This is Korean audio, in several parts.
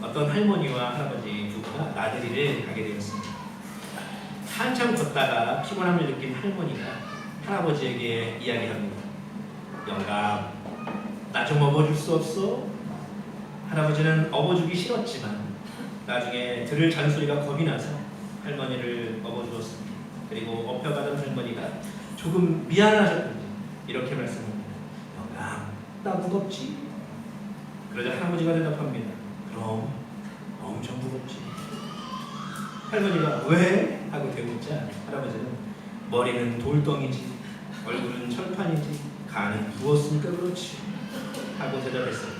어떤 할머니와 할아버지 부부가 나들이를 가게 되었습니다. 한참 걷다가 피곤함을 느낀 할머니가 할아버지에게 이야기합니다. 영감, 나 좀 업어줄 수 없어? 할아버지는 업어주기 싫었지만 나중에 들을 잔소리가 겁이 나서 할머니를 업어주었습니다. 그리고 업혀가던 할머니가 조금 미안하셨던지 이렇게 말씀합니다. 영감, 나 무겁지? 그러자 할아버지가 대답합니다. 그럼 엄청 무겁지. 할머니가 왜? 하고 대묻자 할아버지는 머리는 돌덩이지, 얼굴은 철판이지, 간은 부었으니까 그렇지 하고 대답했어요.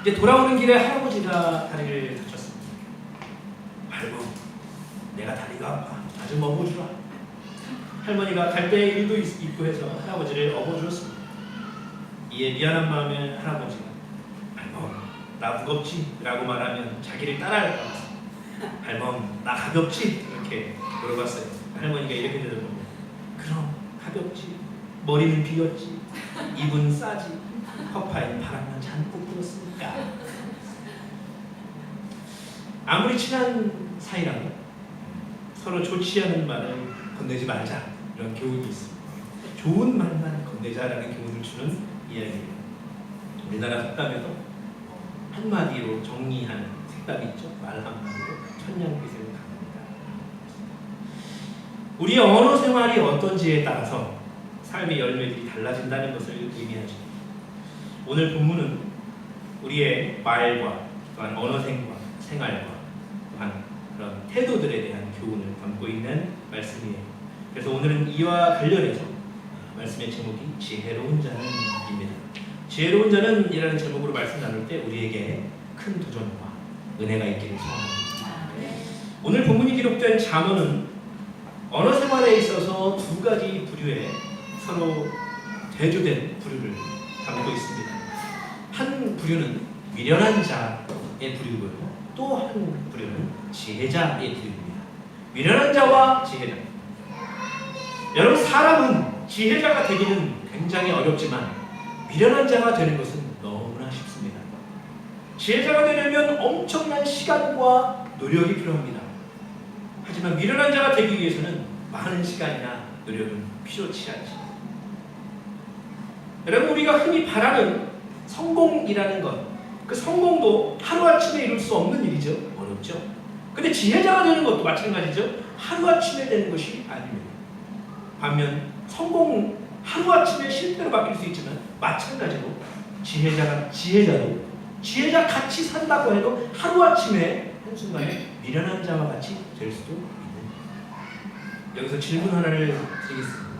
이제 돌아오는 길에 할아버지가 다리를 다쳤습니다. 아이고, 내가 다리가 아파. 나 좀 업어주라. 할머니가 갈 때 일도 있고 해서 할아버지를 업어주었습니다. 이에 미안한 마음에 할아버지가 할멈, 나 무겁지? 라고 말하면 자기를 따라할까 봐 할멈, 나 가볍지? 이렇게 물어봤어요. 할머니가 이렇게 대답합니다. 그럼 가볍지? 머리는 비었지? 입은 싸지? 허파엔 바람만 잔뜩 불었으니까. 아무리 친한 사이라도 서로 좋지 않은 말을 건네지 말자, 이런 교훈이 있습니다. 좋은 말만 건네자라는 교훈을 주는 이야기예요. 우리나라 속담에도 한마디로 정리하는 속담이 있죠. 말 한마디로 천냥빚을 갚는다. 우리의 언어 생활이 어떤지에 따라서 삶의 열매들이 달라진다는 것을 의미하죠. 오늘 본문은 우리의 말과 또한 언어생과 생활과 또한 그런 태도들에 대한 교훈을 담고 있는 말씀이에요. 그래서 오늘은 이와 관련해서 말씀의 제목이 지혜로운 자는입니다. 지혜로운 자는 이라는 제목으로 말씀 나눌 때 우리에게 큰 도전과 은혜가 있기를 소원합니다. 오늘 본문이 기록된 잠언은 언어 생활에 있어서 두 가지 부류의 서로 대조된 부류를 담고 있습니다. 한 부류는 미련한 자의 부류고요. 또 한 부류는 지혜자의 부류입니다. 미련한 자와 지혜자. 여러분, 사람은 지혜자가 되기는 굉장히 어렵지만 미련한 자가 되는 것은 너무나 쉽습니다. 지혜자가 되려면 엄청난 시간과 노력이 필요합니다. 하지만 미련한 자가 되기 위해서는 많은 시간이나 노력은 필요치 않죠. 여러분, 우리가 흔히 바라는 성공이라는 것, 그 성공도 하루아침에 이룰 수 없는 일이죠. 어렵죠. 근데 지혜자가 되는 것도 마찬가지죠. 하루아침에 되는 것이 아닙니다. 반면 성공 하루아침에 실패로 바뀔 수 있지만 마찬가지로 지혜자도 지혜자 같이 산다고 해도 하루아침에 한순간에 미련한 자와 같이 될 수도 있는. 여기서 질문 하나를 드리겠습니다.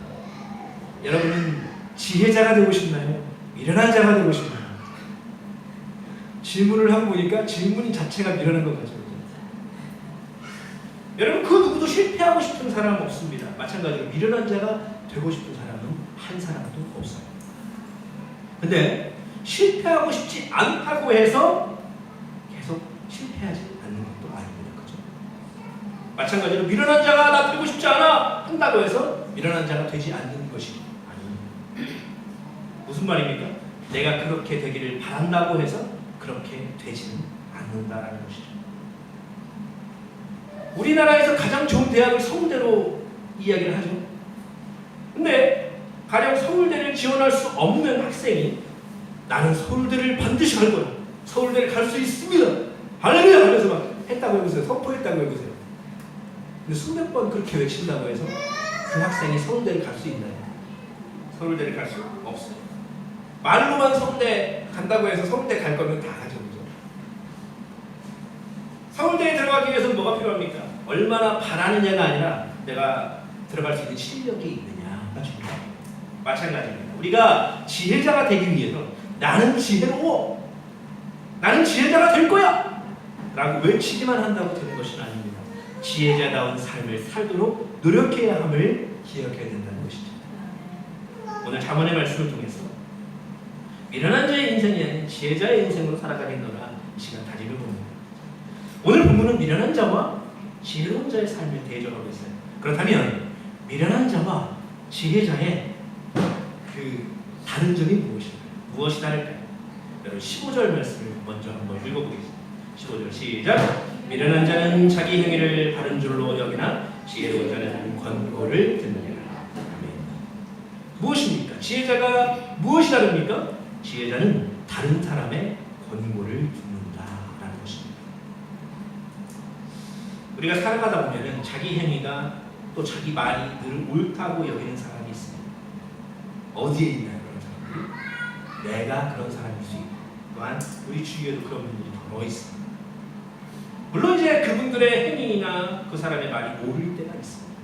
여러분은 지혜자가 되고 싶나요? 미련한 자가 되고 싶나요? 질문을 하고 보니까 질문 자체가 미련한 것 같죠. 여러분, 그 누구도 실패하고 싶은 사람은 없습니다. 마찬가지로 미련한 자가 되고 싶은 사람은 한 사람도 없어요. 근데 실패하고 싶지 않다고 해서 계속 실패하지 않는 것도 아닙니다. 그죠? 마찬가지로 미련한 자가 나 되고 싶지 않아 한다고 해서 미련한 자가 되지 않는 것이 아닙니다. 무슨 말입니까? 내가 그렇게 되기를 바란다고 해서 그렇게 되지는 않는다라는 것이죠. 우리나라에서 가장 좋은 대학을 서울대로 이야기를 하죠. 근데 가령 서울대를 지원할 수 없는 학생이 나는 서울대를 반드시 갈 거야. 서울대를 갈 수 있습니다. 할렐루야! 하면서 막 했다고 해보세요. 선포했다고 해보세요. 근데 수백 번 그렇게 외친다고 해서 그 학생이 서울대를 갈 수 있나요? 서울대를 갈 수 없어요. 말로만 서울대 간다고 해서 서울대 갈 거면 다 가죠. 그죠? 서울대에 들어가기 위해서는 뭐가 필요합니까? 얼마나 바라느냐가 아니라 내가 들어갈 수 있는 실력이 있느냐가 중요합니다. 마찬가지입니다. 우리가 지혜자가 되기 위해서 나는 지혜로워, 나는 지혜자가 될 거야 라고 외치기만 한다고 되는 것은 아닙니다. 지혜자다운 삶을 살도록 노력해야 함을 기억해야 된다는 것이죠. 오늘 잠언의 말씀을 통해서 미련한 자의 인생이 아닌 지혜자의 인생으로 살아가겠노라 이 시간 다짐을 봅니다. 오늘 본문은 미련한 자와 지혜로운 자의 삶을 대조하고 있어요. 그렇다면 미련한 자와 지혜자의 그 다른 점이 무엇일까요? 무엇이 다를까요? 여러분 15절 말씀을 먼저 한번 읽어보겠습니다. 15절 시작. 미련한 자는 자기 행위를 바른 줄로 여기나 지혜로운 자는 권고를 듣느니라. 아멘. 무엇입니까? 지혜자가 무엇이 다릅니까? 지혜자는 다른 사람의 권고를 듣는다라는 것입니다. 우리가 살아가다 보면은 자기 행위가 또 자기 말이 늘 옳다고 여기는 사람이 있습니다. 어디에 있나요, 그런 사람들이? 내가 그런 사람일 수 있고, 또한 우리 주위에도 그런 분들이 더 있습니다. 물론 이제 그분들의 행위나 그 사람의 말이 옳을 때가 있습니다.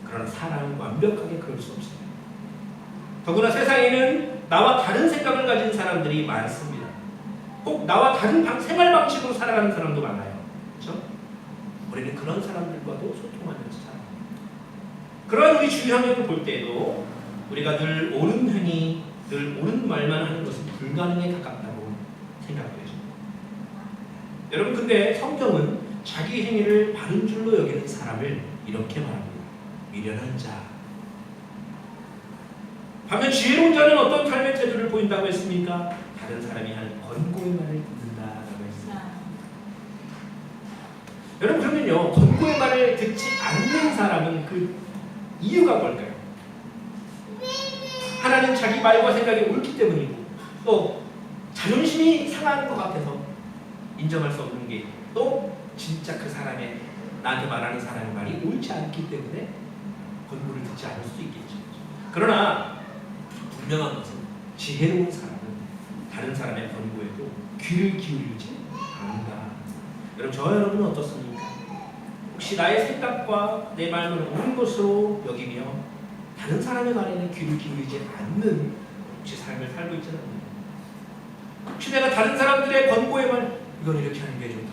그러나 사람은 완벽하게 그럴 수 없습니다. 더구나 세상에는 나와 다른 생각을 가진 사람들이 많습니다. 꼭 나와 다른 생활 방식으로 살아가는 사람도 많아요. 그렇죠? 우리는 그런 사람들과도 소통하면서 살아갑니다. 그러한 우리 주위 환경을 볼 때에도 우리가 늘 옳은 행위, 늘 옳은 말만 하는 것은 불가능에 가깝다고 생각되죠. 여러분, 근데 성경은 자기 행위를 바른 줄로 여기는 사람을 이렇게 말합니다. 미련한 자. 반면 지혜로운 자는 어떤 삶의 태도를 보인다고 했습니까? 다른 사람이 하는 권고의 말을 듣는다라고 했습니다. 여러분, 그러면요, 권고의 말을 듣지 않는 사람은 그 이유가 뭘까요? 하나는 자기 말과 생각이 옳기 때문이고, 또 자존심이 상하는 것 같아서 인정할 수 없는 게, 또 진짜 그 사람의, 나한테 말하는 사람의 말이 옳지 않기 때문에 권고를 듣지 않을 수도 있겠죠. 그러나 분명한 것은 지혜로운 사람은 다른 사람의 권고에도 귀를 기울이지 않는다. 여러분, 저와 여러분은 어떻습니까? 혹시 나의 생각과 내 말은 옳은 것으로 여기며 다른 사람의 말에는 귀를 기울이지 않는 혹시 삶을 살고 있지는 않나요? 혹시 내가 다른 사람들의 권고의 말, 이건 이렇게 하는 게 좋다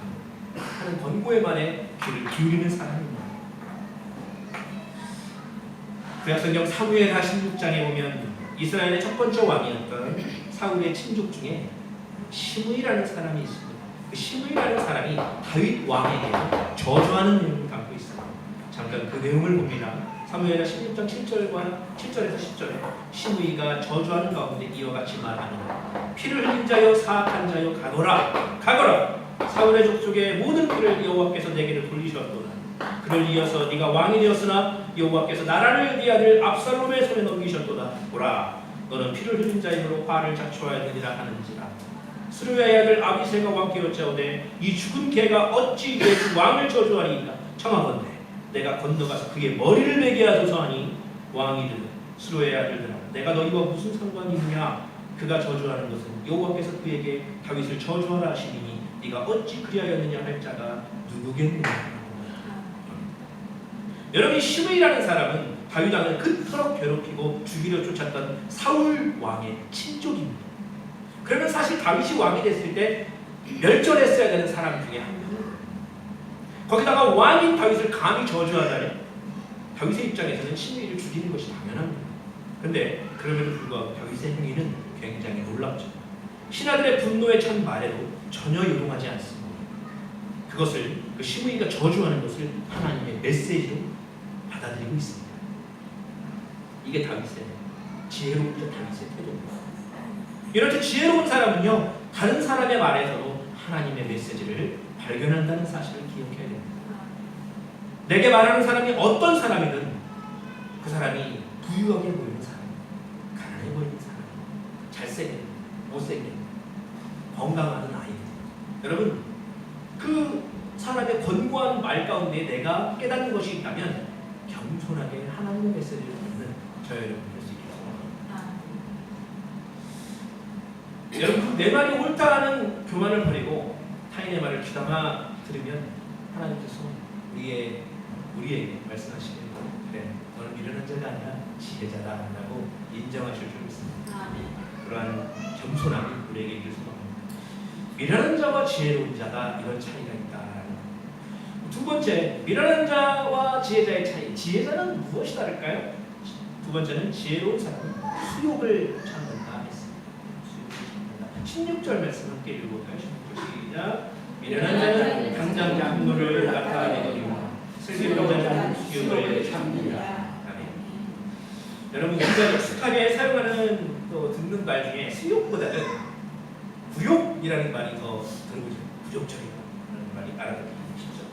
하는 권고의 말에 귀를 기울이는 사람입니다. 구약성경 사무엘하 16장에 보면 이스라엘의 첫 번째 왕이었던 사울의 친족 중에 시므이라는 사람이 있습니다. 그 시므이라는 사람이 다윗 왕에게 저주하는 내용을 담고 있습니다. 잠깐 그 내용을 봅니다. 사무엘하 16장 7절에서 10절에 시므이가 저주하는 가운데 이와 같이 말하노라. 피를 흘린 자여 사악한 자여 가거라. 가거라. 사울의 족속의 모든 피를 여호와께서 내게로 돌리셨도다. 그를 이어서 네가 왕이 되었으나 여호와께서 나라를 네 아들 압살롬의 손에 넘기셨도다. 보라, 너는 피를 흘린 자이므로 화를 자초하여야 되리라 하는지라. 스루야의 아들 아비새가 왕께 여짜오되 이 죽은 개가 어찌 내 주 왕을 저주하리이까. 청하건대 내가 건너가서 그의 머리를 베게 하소서 하니 왕이 이르되 스루야의 아들들아, 내가 너희와 무슨 상관이 있느냐. 그가 저주하는 것은 여호와께서 그에게 다윗을 저주하라 하시니 네가 어찌 그리하였느냐 할 자가 누구겠느냐. 여러분, 이 시므이라는 사람은 다윗 왕을 그토록 괴롭히고 죽이려 쫓았던 사울 왕의 친족입니다. 그러면 사실 다윗이 왕이 됐을 때 멸절했어야 되는 사람 중에 한 명이에요. 거기다가 왕인 다윗을 감히 저주하다니 다윗의 입장에서는 시므이를 죽이는 것이 당연합니다. 그런데 그럼에도 불구하고 다윗의 행위는 굉장히 놀랍죠. 신하들의 분노에 찬 말에도 전혀 요동하지 않습니다. 그것을, 그 시므이가 저주하는 것을 하나님의 메시지로 받아들이고 있습니다. 이게 다윗의, 지혜로운 다윗의 태도입니다. 이렇게 지혜로운 사람은요, 다른 사람의 말에서도 하나님의 메시지를 발견한다는 사실을 기억해야 됩니다. 내게 말하는 사람이 어떤 사람이든 그 사람이 부유하게 보이는 사람, 가난해 보이는 사람, 잘생긴, 못생긴, 건강한 아이들, 여러분, 그 사람의 권고한 말 가운데 내가 깨닫는 것이 있다면 겸손하게 하나님의 메시지를 듣는 저 여러분 될 수 있겠습니다. 여러분, 내 말이 옳다 하는 교만을 버리고 타인의 말을 귀담아 들으면 하나님께서 우리에게 말씀하시는, 그래, 너는 미련한 자가 아니라 지혜자다 라고 인정하실 줄 믿습니다. 그러한 겸손함이 우리에게 있을 수가 없습니다. 미련한 자와 지혜로운 자가 이런 차이가 있다라는 것. 두 번째, 미련한 자와 지혜자의 차이. 지혜자는 무엇이 다를까요? 두 번째는 지혜로운 사람은 수욕을 참는다 했습니다. 수욕을 참는다. 16절 말씀 함께 읽어볼까요? 16절 시작. 미련한 자는 당장 양노를 나타내거니와 슬기로운 자는 수욕을 참느니라. 여러분, 우리가 익숙하게 사용하는 또 듣는 말 중에 수욕보다는 부욕이라는 말이 더 들어오죠. 부족적이다. 알아듣기 쉽죠.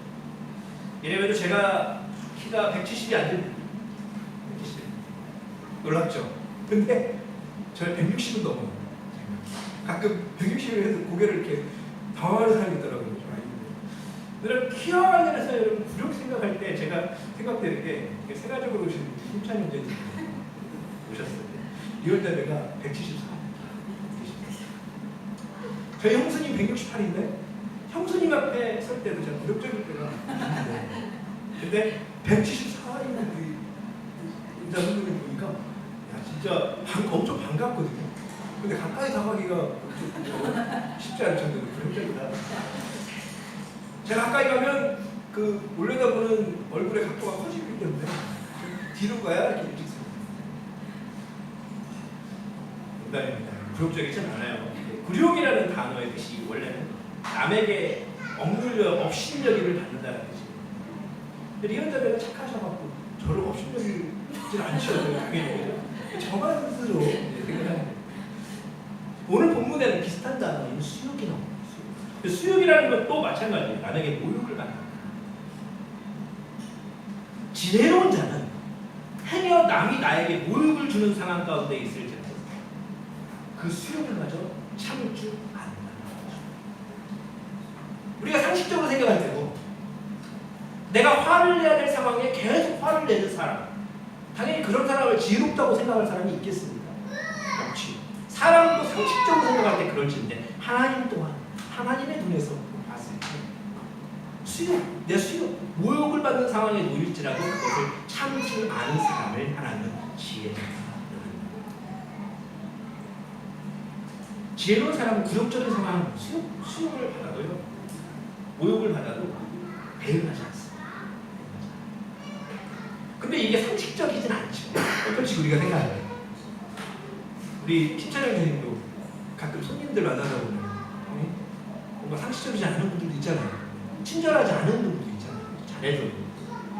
이래봬도 제가 키가 170이 안 됩니다. 170. 놀랍죠? 근데 저희 160은 넘어요. 가끔 160을 해도 고개를 이렇게 당황하는 사람이 있더라고요. 늘 키와 관련해서 여러분 구력 생각할 때 제가 생각되는 게 세가적으로 오신 힘찬 형제님 오셨어요. 이럴 때 내가 174. 저희 형수님 168인데 형수님 앞에 설 때도 제가 구력적일 때가 있는데 근데 174인 우리 인자 선생님 보니까 야 진짜 엄청 반갑거든요. 근데 가까이 다가가기가 쉽지 않을 정도로 구력적이다. 제가 가까이 가면 그 올려다보는 얼굴의 각도가 커지기 때문에 뒤로 가야 이렇게 일찍 씁니다. 농담입니다. 굴욕적이진 않아요. 굴욕이라는 단어의 뜻이 원래는 남에게 억눌려 업신여기를 받는다는 뜻이에요. 근데 리언자매가 착하셔갖고 저를 업신여기진 않으셔도 당연히 저만 스스로 생각합니다. 오늘 본문에는 비슷한 단어인 수욕이 나옵니다. 수욕이라는 것도 마찬가지예요. 남에게 모욕을 받는 것. 지혜로운 자는 행여 남이 나에게 모욕을 주는 상황 가운데 있을지라도 그 수욕을 마저 참을 줄 안다. 우리가 상식적으로 생각할 때도 내가 화를 내야 될 상황에 계속 화를 내는 사람, 당연히 그런 사람을 지혜롭다고 생각할 사람이 있겠습니까? 없지. 사람도 상식적으로 생각할 때 그럴지인데 하나님 또한 하나님의 눈에서 봤을 때 내 수욕, 모욕을 받는 상황에 놓일지라도 그것을 참지 않은 사람을 하나님은 지혜롭다. 지혜로운 사람은 굴욕적인 상황, 수욕을 받아도요, 모욕을 받아도 대응하지 않습니다. 근데 이게 상식적이진 않죠. 어떨지 우리가 생각해요. 우리 김찬영 선생님도 가끔 손님들 만나다 보면 뭔가 상식적이지 않은 분들도 있잖아요. 친절하지 않은 분들도 있잖아요. 잘해줘도.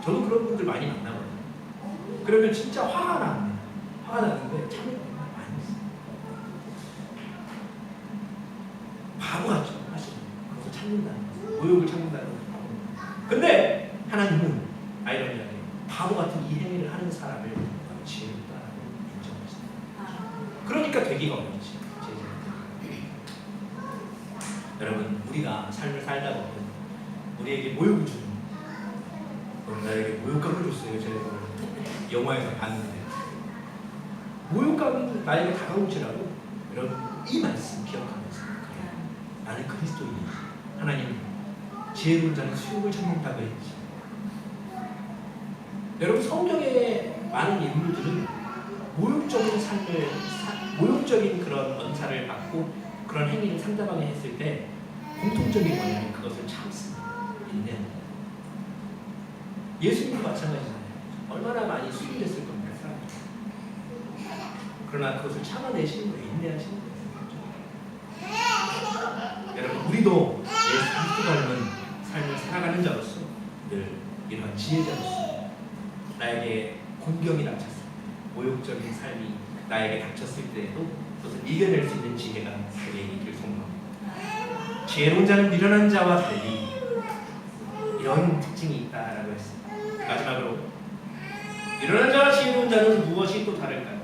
저도 그런 분들 많이 만나거든요. 그러면 진짜 화가 납니다. 화가 나는데 참을 때가 많이 있어요. 바보 같죠, 사실. 그것을 참는다는 거. 모욕을 참는다는 거. 근데 하나님은 아이러니하게 바보 같은 이 행위를 하는 사람을 지혜롭다라고 인정하십니다. 그러니까 되기가 어렵지. 여러분, 우리가 삶을 살다 보면 우리에게 모욕을 주는, 나에게 모욕감을 줬어요. 제가 영화에서 봤는데 모욕감은 나에게 다가올지라도 여러분 이 말씀 기억하면서 나는 그리스도인이지. 하나님 지혜로운 자는 수욕을 참는다고 했지. 여러분 성경의 많은 인물들은 모욕적인 삶을 모욕적인 그런 언사를 받고 그런 행위를 상대방에 했을 때 공통적인 원인은 그것을 참습니다. 인내합니다. 예수님도 마찬가지잖아요. 얼마나 많이 수술됐을 겁니까, 사람이. 그러나 그것을 참아내시는 거예요. 인내하시는 거예요. 여러분, 우리도 예수 그리스도 닮은 삶을 살아가는 자로서 늘 이러한 지혜자로서 나에게 공경이 닥쳤을 때, 모욕적인 삶이 나에게 닥쳤을 때에도 그것을 이겨낼 수 있는 지혜가 우리에게 있길 소망합니다. 지혜로운 자는 미련한 자와 달리 이런 특징이 있다라고 했습니다. 마지막으로 미련한 자와 지혜로운 자는 무엇이 또 다를까요?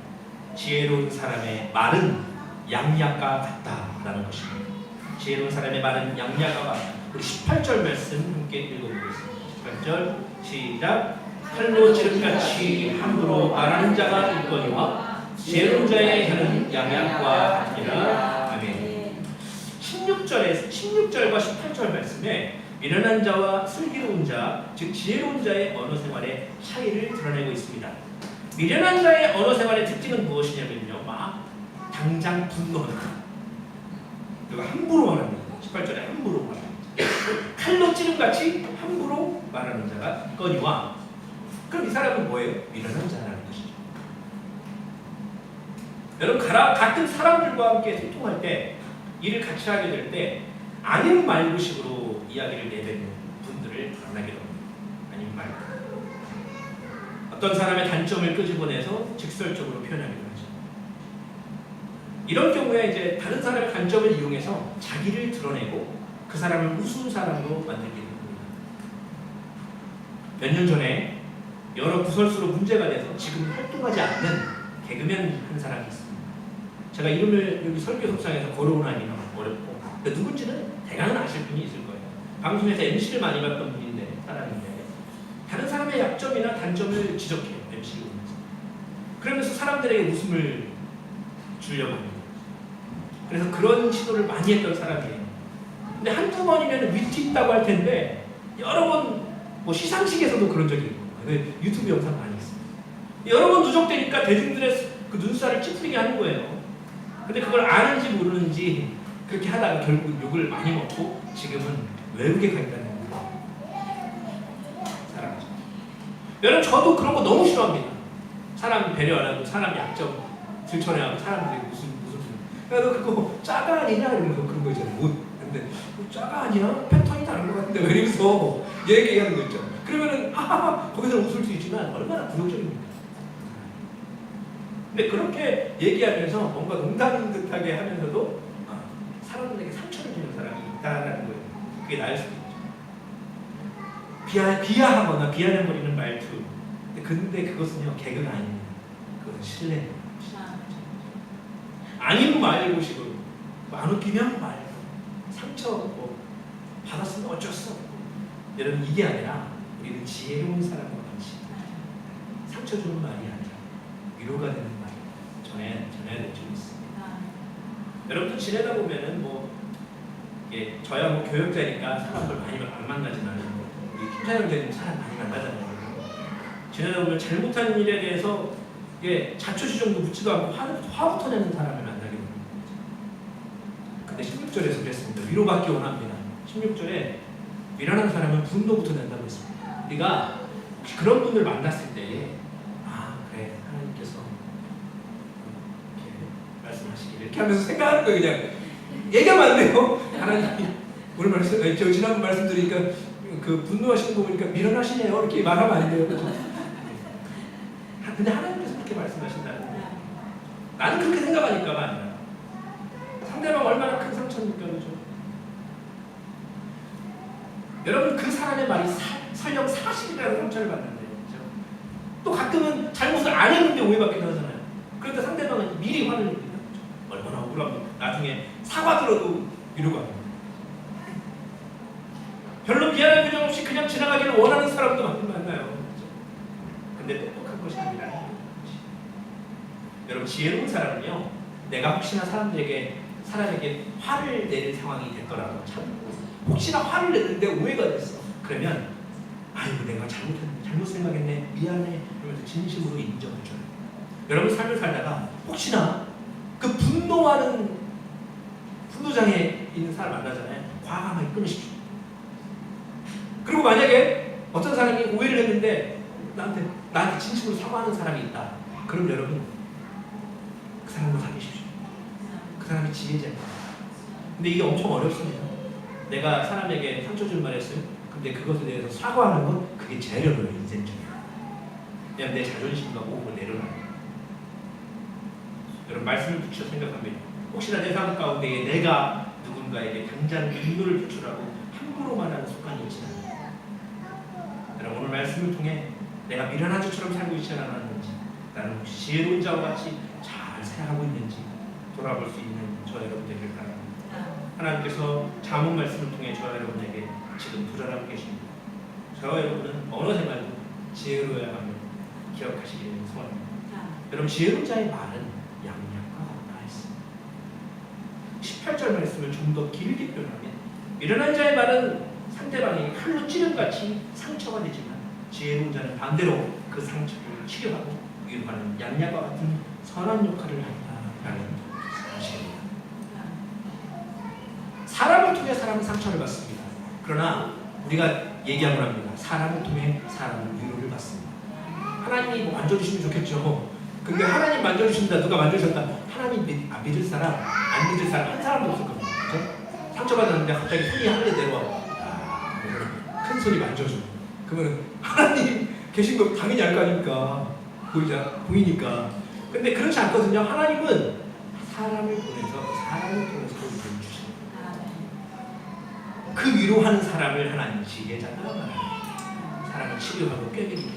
지혜로운 사람의 말은 양약과 같다라는 것입니다. 지혜로운 사람의 말은 양약과 같다. 우리 18절 말씀 함께 읽어보겠습니다. 18절 시작. 칼로 칠같이 함부로 말하는 자가 있거니와 지혜로운 자의 혀는 양약과 같으니라. 아멘. 16절과 18절 말씀에 미련한 자와 슬기로운 자, 즉 지혜로운 자의 언어 생활의 차이를 드러내고 있습니다. 미련한 자의 언어 생활의 특징은 무엇이냐면요, 막 당장 분노하는, 그리고 함부로 말합니다. 18절에 함부로 말합니다. 칼로 찌름같이 함부로 말하는 자가 있거니와, 그럼 이 사람은 뭐예요? 미련한 자라는 것이죠. 여러분, 같은 사람들과 함께 소통할 때, 일을 같이 하게 될 때 아님 말고식으로 이야기를 내뱉는 분들을 만나게 됩니다. 아님 말고. 어떤 사람의 단점을 끄집어내서 직설적으로 표현하기도 하죠. 이런 경우에 이제 다른 사람의 단점을 이용해서 자기를 드러내고 그 사람을 우스운 사람으로 만들기도 합니다. 몇 년 전에 여러 구설수로 문제가 돼서 지금 활동하지 않는 개그맨 한 사람이 있습니다. 제가 이름을 여기 설교석상에서 거론하기는 어렵고 누군지는 대강은 아실 분이 있을 거예요. 방송에서 MC를 많이 봤던 분인데 사람인데 다른 사람의 약점이나 단점을 지적해요. MC를 보면서. 그러면서 사람들에게 웃음을 주려고 합니다. 그래서 그런 시도를 많이 했던 사람이에요. 근데 한두 번이면 위트 있다고 할 텐데 여러 번 뭐 시상식에서도 그런 적이 있고 유튜브 영상 많이 있습니다. 여러 번 누적되니까 대중들의 그 눈살을 찌푸리게 하는 거예요. 근데 그걸 아는지 모르는지 그렇게 하다가 결국 욕을 많이 먹고 지금은 외국에 가 있다는 거예요. 사람이죠. 여러분 저도 그런 거 너무 싫어합니다. 사람 배려 안 하고 사람 약점 들춰내고 사람들이 무슨 야 너 그거 짜가 아니냐 이러면서 그런 거 있잖아요. 근데 짜가 아니야? 패턴이 다른 것 같은데 왜 이러면서 얘기하는 거 있죠. 그러면은 하하하 거기서 웃을 수 있지만 얼마나 굴욕적입니까? 근데 그렇게 얘기하면서 뭔가 농담 듯하게 하면서도 사람들에게 상처를 주는 사람이 있다라는 거예요. 그게 나일 수도 있죠. 비하하거나 비아냥거리는 말투. 근데 그것은요 개그가 아닙니다. 그것은 신뢰입니다. 아니면 말고 식으로 안 웃기면 말고 상처 뭐 받았으면 어쩔 수 없고 여러분 이게 아니라 우리는 지혜로운 사람과 같이 상처 주는 말이 아니라 위로가 되는 말 전해야 될 줄 있습니다. 여러분도 지내다 보면은 뭐 이게 저야 뭐 교역자니까 사람들 많이 안 만나지만 우리 김사장님 사람 많이 만나잖아요. 지내다 보면 잘못한 일에 대해서 이게 자초지종도 묻지도 않고 화부터 내는 사람을 만나게 됩니다. 근데 16절에서 그랬습니다. 위로받기 원합니다. 16절에 미련한 사람은 분노부터 낸다고 했습니다. 우리가 혹시 그런 분들 만났을 때에 그래 하나님께서 이렇게 말씀하시기를 이렇게 하면서 생각하는 거예요. 그냥 얘기하면 안 돼요. 하나님이 오늘 말씀 저 지난번 말씀드리니까 그 분노하시는 거 보니까 미련하시네요. 이렇게 말하면 안 돼요. 근데 하나님께서 그렇게 말씀하신다는 거예요. 나는 그렇게 생각하니까가 아니라 상대방 얼마나 큰 상처입니까? 그죠? 여러분 그 사람의 말이 설령 사실이라는 상처를 받는데 그렇죠? 또 가끔은 잘못을 안 했는데 오해받기도 하잖아요. 그런데 상대방은 미리 화를 냅니다. 그렇죠? 얼마나 억울하고 나중에 사과 들어도 위로가 안 됩니다. 별로 미안한 표정 없이 그냥 지나가기를 원하는 사람도 만나요. 그렇죠? 근데 똑똑한 것이 아니라 여러분 지혜로운 사람은요 내가 혹시나 사람에게 화를 낼 상황이 됐더라도 참고 혹시나 화를 냈는데 오해가 됐어 그러면 아이고 내가 잘못 생각했네 미안해 그러면서 진심으로 인정해줘요. 여러분 삶을 살다가 혹시나 그 분노장애 있는 사람 만나잖아요. 과감하게 끊으십시오. 그리고 만약에 어떤 사람이 오해를 했는데 나한테 진심으로 사과하는 사람이 있다. 그럼 여러분 그 사람과 사귀십시오. 그 사람이 지혜자입니다. 근데 이게 엄청 어렵습니다. 내가 사람에게 상처 줄 말했어요. 근데 그것에 대해서 사과하는 건 그게 제일 어려워요. 인생 중에. 그냥 내 자존심과 목을 내려놔요. 여러분 말씀을 붙여 생각하면 혹시나 내 삶 가운데 내가 누군가에게 당장 분노를 표출하고 함부로 말하는 습관이 있지 않아요. 여러분 오늘 말씀을 통해 내가 미련한 자처럼 살고 있지 않았는지 나는 혹시 지혜로운 자와 같이 잘 살아가고 있는지 돌아볼 수 있는 저 여러분 되길 바랍니다. 하나님께서 잠언 말씀을 통해 저 여러분에게 지금 도전하고 계십니다. 저와 여러분은 언어 생활도 지혜로워야 하며 기억하시기를 소원합니다. 여러분 지혜로운 자의 말은 양약과 같다 했습니다. 18절 말씀을 좀 더 길게 표현하면 미련한 자의 말은 상대방이 칼로 찌른같이 상처가 되지만 지혜로운 자는 반대로 그 상처를 치료하고 위로하는 양약과 같은 선한 역할을 한다라는 사실입니다. 사람을 통해 사람은 상처를 받습니다. 그러나 우리가 얘기하곤 합니다. 사람을 통해 사람은 위로를 받습니다. 하나님이 뭐 만져주시면 좋겠죠. 근데 하나님 만져주신다 누가 만져주셨다 하나님 믿을 사람 안 믿을 사람 한 사람도 없을 겁니다. 그렇죠? 상처받았는데 갑자기 손이 하늘에 내려와 큰 손이 만져줘. 그러면 하나님 계신 거 당연히 알 거 아닙니까? 보이니까. 근데 그렇지 않거든요. 하나님은 사람을 통해서 위로를 주십니다. 그 위로하는 사람을 하나님 지혜자다 말합니다. 사람을 치료하고 꿰매기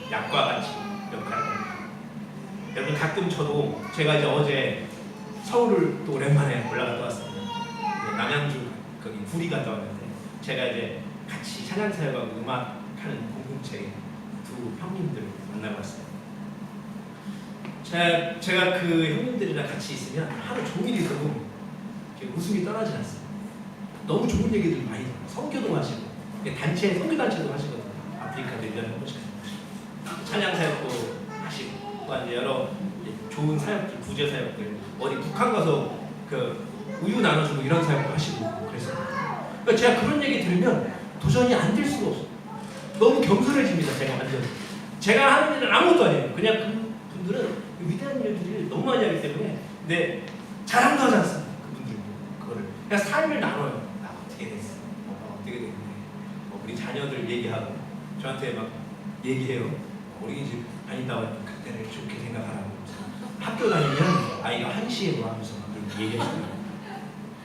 약과 같이 역할을 합니다. 여러분 가끔 저도 제가 이제 어제 서울을 또 오랜만에 올라갔다 왔습니다. 남양주 거기 구리 갔다 왔는데 제가 이제 같이 찬양사역하고 음악하는 공동체 두 형님들을 만나고 왔어요. 제가 그 형님들이랑 같이 있으면 하루 종일 있어도 웃음이 떠나지 않습니다. 너무 좋은 얘기들 많이 들어요. 선교도 하시고 단체 선교단체도 하시거든요. 아프리카도 1년에 한 번씩 찬양사역도 하시고 또 이제 여러 좋은 사역들, 구제 사역들 어디 북한 가서 그 우유 나눠주고 이런 사역도 하시고 그랬어요. 그러니까 제가 그런 얘기 들으면 도전이 안 될 수가 없어요. 너무 겸손해집니다. 제가 완전 제가 하는 일은 아무것도 아니에요. 그냥 그분들은 위대한 일들을 너무 많이 하기 때문에 근데 자랑도 하지 않습니다. 그분들도 그거를 그냥 삶을 나눠요. 나 어떻게 됐어? 어떻게 됐네? 우리 자녀들 얘기하고 저한테 막 얘기해요. 어린이집 다니다 왔 그때를 좋게 생각하라고. 학교 다니면 아이가 1시에 뭐 하면서 그렇게 얘기해줘요.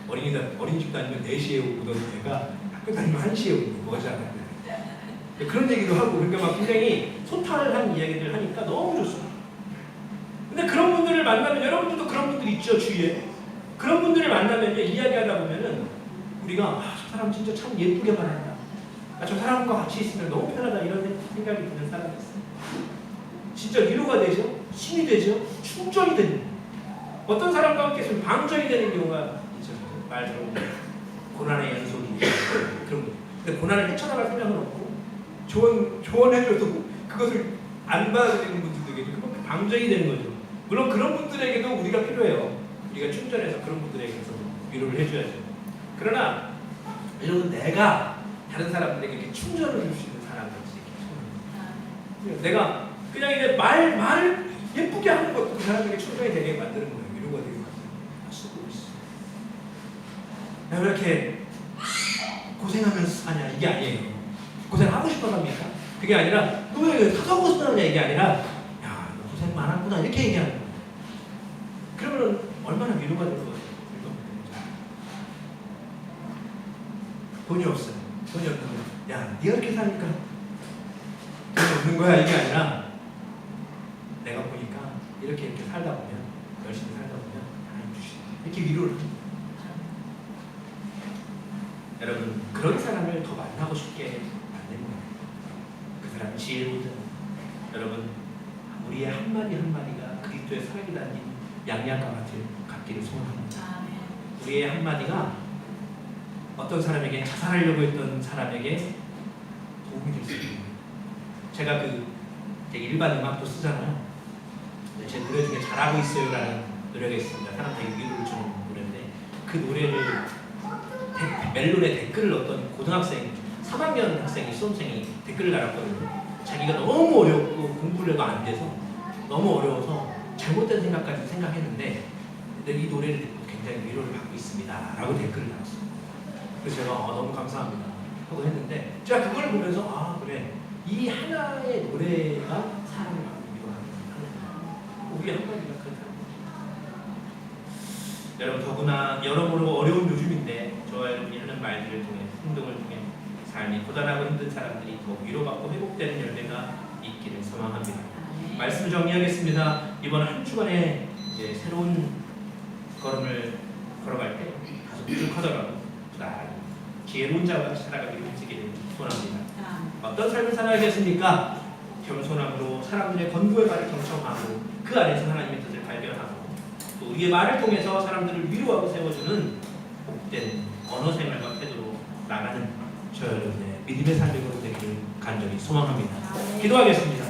어린이집 다니면 4시에 오던 애가 학교 다니면 1시에 오고 뭐지 않아요. 그런 얘기도 하고 그러니까 막 굉장히 소탈한 이야기들 하니까 너무 좋습니다. 근데 그런 분들을 만나면 여러분들도 그런 분들 있죠 주위에. 그런 분들을 만나면 이야기하다 보면은 우리가 저 사람 진짜 참 예쁘게 말한다. 저 사람과 같이 있으면 너무 편하다 이런 생각이 드는 사람이 있어요. 진짜 위로가 되죠, 힘이 되죠, 충전이 됩니다. 어떤 사람과 함께 있으면 방전이 되는 경우가 있죠. 말 들어보면 고난의 연속이 그런 거. 근데 고난을 헤쳐나갈 생각은 없고 조언해줘도 그것을 안 받아들이는 분들에게 그만큼 방전이 되는 거죠. 물론 그런 분들에게도 우리가 필요해요. 우리가 충전해서 그런 분들에게서 위로를 해줘야죠. 그러나 여러분 내가 다른 사람들에게 이렇게 충전을 줄 수 있는 사람들이지. 내가 그냥 이제 말을 예쁘게 하는 것도 그 사람에게 충전이 되게 만드는 거예요. 위로가 되게 만드는 쓰고 있어. 내가 왜 이렇게 고생하면서 사냐 이게 아니에요. 고생하고 싶어서 합니까? 그게 아니라 너 왜 사서 싶어하냐 이게 아니라 야 너 고생 많았구나 이렇게 얘기하는 거예요. 그러면 얼마나 위로가 될 것 같아요. 돈이 없어요. 돈이 없는 거야. 야 네가 이렇게 사니까 돈이 없는 거야 이게 아니라 내가 보니까 이렇게 살다 보면 열심히 살다 보면 하나님 주시네 이렇게 위로를 합니다. 여러분 그런 사람을 더 만나고 싶게 만드는 거예요. 그 사람은 지혜로운 여러분 우리의 한마디 한마디가 그리스도의 살이 담긴 양약과 같기를 소원합니다. 우리의 한마디가 어떤 사람에게 자살하려고 했던 사람에게 도움이 될 수 있는 거예요. 제가 일반 음악도 쓰잖아요. 제 노래 중에 잘하고 있어요라는 노래가 있습니다. 사람들에게 위로를 주는 노래인데 그 노래를 멜론에 댓글을 어떤 고등학생 3학년 학생이 수험생이 댓글을 달았거든요. 자기가 너무 어렵고 공부를 해도 안 돼서 너무 어려워서 잘못된 생각까지 생각했는데 근데 이 노래를 듣고 굉장히 위로를 받고 있습니다 라고 댓글을 달았어요. 그래서 제가 너무 감사합니다 하고 했는데 제가 그걸 보면서 그래 이 하나의 노래가 사람을 위로하는 우리 한마디가 그렇다. 여러분 더구나 여러모로 어려운 요즘인데 저와 여러분이 하는 말들을 통해 행동을 통해 삶이 고단하고 힘든 사람들이 더 위로받고 회복되는 열매가 있기를 소망합니다. 말씀 정리하겠습니다. 이번 한 주간에 이제 새로운 걸음을 걸어갈 때 다소 부족하더라도 부단히 지혜로운 자와 살아가기를 힘쓰기를 소원합니다. 어떤 삶을 살아야겠습니까? 겸손함으로 사람들의 권고의 말을 경청하고 그 안에서 하나님의 뜻을 발견하고 또 우리의 말을 통해서 사람들을 위로하고 세워주는 복된 언어 생활과 태도로 나가는 저 여러분의 믿음의 삶이 되기를 간절히 소망합니다. 기도하겠습니다.